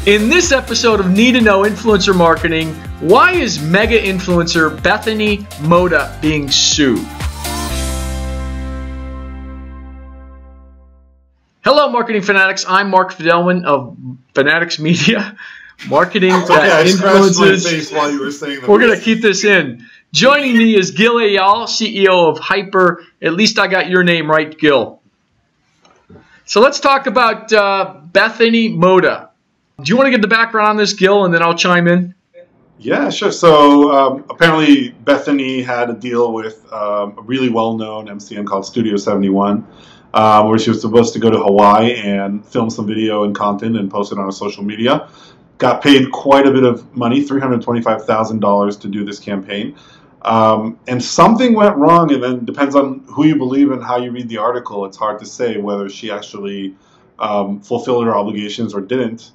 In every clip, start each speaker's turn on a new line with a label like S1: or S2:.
S1: In this episode of Need to Know Influencer Marketing, why is mega influencer Bethany Mota being sued? Hello, marketing fanatics. I'm Mark Fidelman of Fanatics Media. Marketing that influences.
S2: My face while you were saying
S1: We're going to keep this in. Joining me is Gil Ayal, CEO of Hyper. At least I got your name right, Gil. So let's talk about Bethany Mota. Do you want to get the background on this, Gil, and then I'll chime in?
S2: Yeah, sure. So apparently Bethany had a deal with a really well-known MCN called Studio 71, where she was supposed to go to Hawaii and film some video and content and post it on her social media. Got paid quite a bit of money, $325,000 to do this campaign. And something went wrong, and then depends on who you believe and how you read the article. It's hard to say whether she actually fulfilled her obligations or didn't.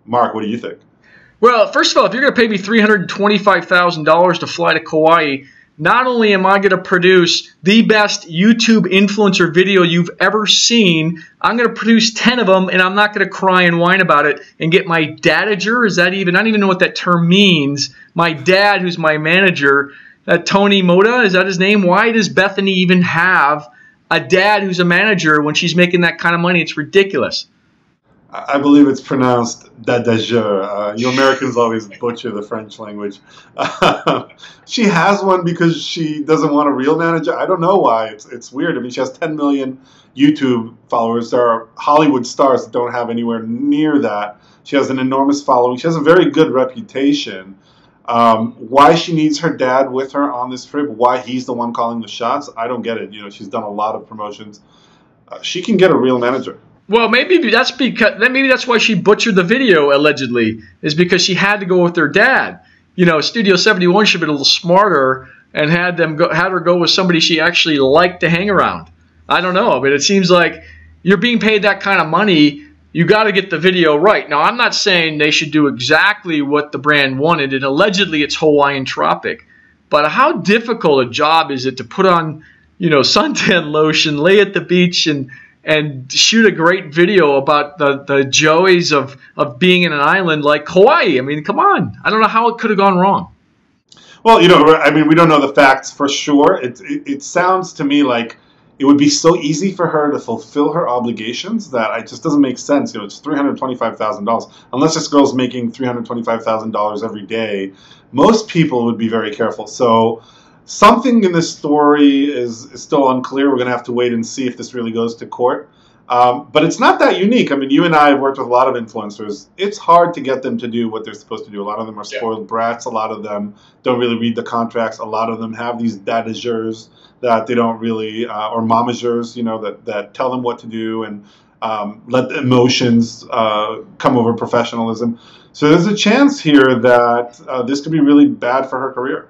S2: Mark, what do you think?
S1: Well, first of all, if you're going to pay me $325,000 to fly to Kauai, not only am I going to produce the best YouTube influencer video you've ever seen, I'm going to produce 10 of them, and I'm not going to cry and whine about it and get my dadager. Is that even? I don't even know what that term means. My dad, who's my manager, Tony Mota, is that his name? Why does Bethany even have a dad who's a manager when she's making that kind of money? It's ridiculous.
S2: I believe it's pronounced dadager. You Americans always butcher the French language. She has one because she doesn't want a real manager. I don't know why. It's weird. I mean, she has 10 million YouTube followers. There are Hollywood stars that don't have anywhere near that. She has an enormous following. She has a very good reputation. Why she needs her dad with her on this trip, why he's the one calling the shots, I don't get it. You know, she's done a lot of promotions. She can get a real manager. Well,
S1: maybe that's why she butchered the video, allegedly, is because she had to go with her dad. You know, Studio 71 should have been a little smarter and had her go with somebody she actually liked to hang around. I don't know, but it seems like you're being paid that kind of money, you got to get the video right. Now, I'm not saying they should do exactly what the brand wanted, and allegedly it's Hawaiian Tropic. But how difficult a job is it to put on, you know, suntan lotion, lay at the beach, and shoot a great video about the joys of being in an island like Hawaii? I mean, come on. I don't know how it could have gone wrong.
S2: Well, you know, I mean, we don't know the facts for sure. It sounds to me like it would be so easy for her to fulfill her obligations that it just doesn't make sense. You know, it's $325,000. Unless this girl's making $325,000 every day, most people would be very careful. So something in this story is still unclear. We're going to have to wait and see if this really goes to court. But it's not that unique. I mean, you and I have worked with a lot of influencers. It's hard to get them to do what they're supposed to do. A lot of them are spoiled brats. A lot of them don't really read the contracts. A lot of them have these dadagers that they don't really, or momagers, you know, that tell them what to do and let the emotions come over professionalism. So there's a chance here that this could be really bad for her career.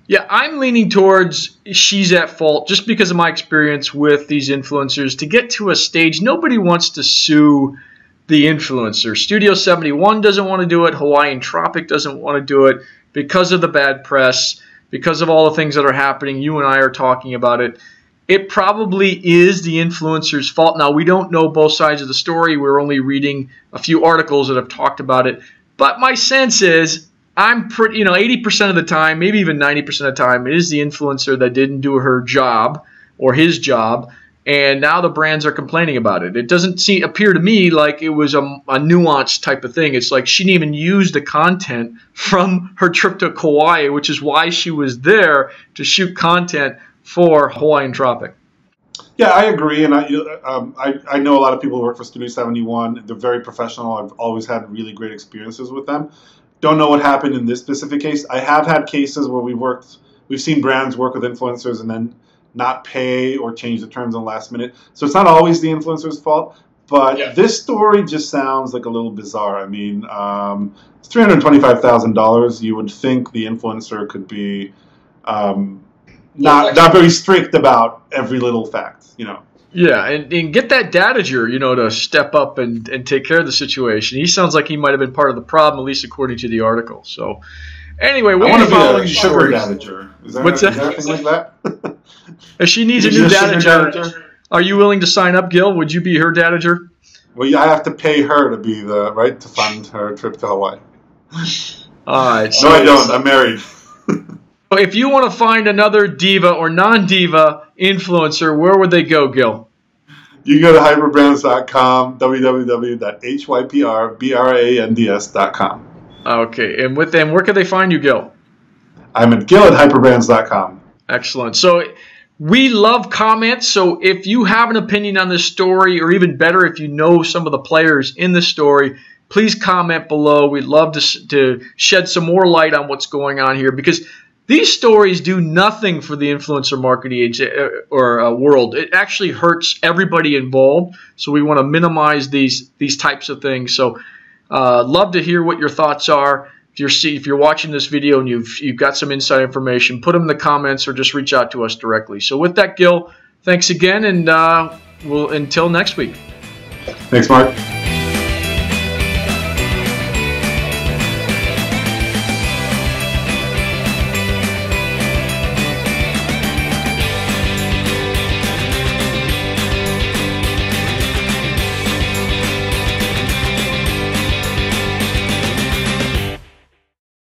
S1: Yeah, I'm leaning towards she's at fault just because of my experience with these influencers. To get to a stage, nobody wants to sue the influencer. Studio 71 doesn't want to do it. Hawaiian Tropic doesn't want to do it because of the bad press, because of all the things that are happening. You and I are talking about it. It probably is the influencer's fault. Now, we don't know both sides of the story. We're only reading a few articles that have talked about it. But my sense is, I'm pretty, you know, 80% of the time, maybe even 90% of the time, it is the influencer that didn't do her job or his job, and now the brands are complaining about it. It doesn't appear to me like it was a nuanced type of thing. It's like she didn't even use the content from her trip to Kauai, which is why she was there to shoot content for Hawaiian Tropic.
S2: Yeah, I agree, and I know a lot of people who work for Studio 71. They're very professional. I've always had really great experiences with them. Don't know what happened in this specific case. I have had cases where we've seen brands work with influencers and then not pay or change the terms in the last minute. So it's not always the influencer's fault, but This story just sounds like a little bizarre. I mean, it's $325,000. You would think the influencer could be not very strict about every little fact, you know.
S1: Yeah, and get that dadager, you know, to step up and take care of the situation. He sounds like he might have been part of the problem, at least according to the article. So, anyway, we'll be following
S2: the sugar dadager.
S1: What's that?
S2: Is there anything like that?
S1: If she needs a new dadager, are you willing to sign up, Gil? Would you be her dadager?
S2: Well, yeah, I have to pay her to be to fund her trip to Hawaii.
S1: All right.
S2: No, I don't. I'm married.
S1: If you want to find another diva or non-diva influencer, where would they go, Gil?
S2: You can go to hyperbrands.com, www.hyperbrands.com.
S1: Okay, and with them, where can they find you, Gil?
S2: I'm at Gil at hyperbrands.com.
S1: Excellent. So we love comments. So if you have an opinion on this story, or even better, if you know some of the players in the story, please comment below. We'd love to shed some more light on what's going on here, because these stories do nothing for the influencer marketing world. It actually hurts everybody involved. So we want to minimize these types of things. So love to hear what your thoughts are. If you're watching this video and you've got some inside information, put them in the comments or just reach out to us directly. So with that, Gil, thanks again, and until next week.
S2: Thanks, Mark.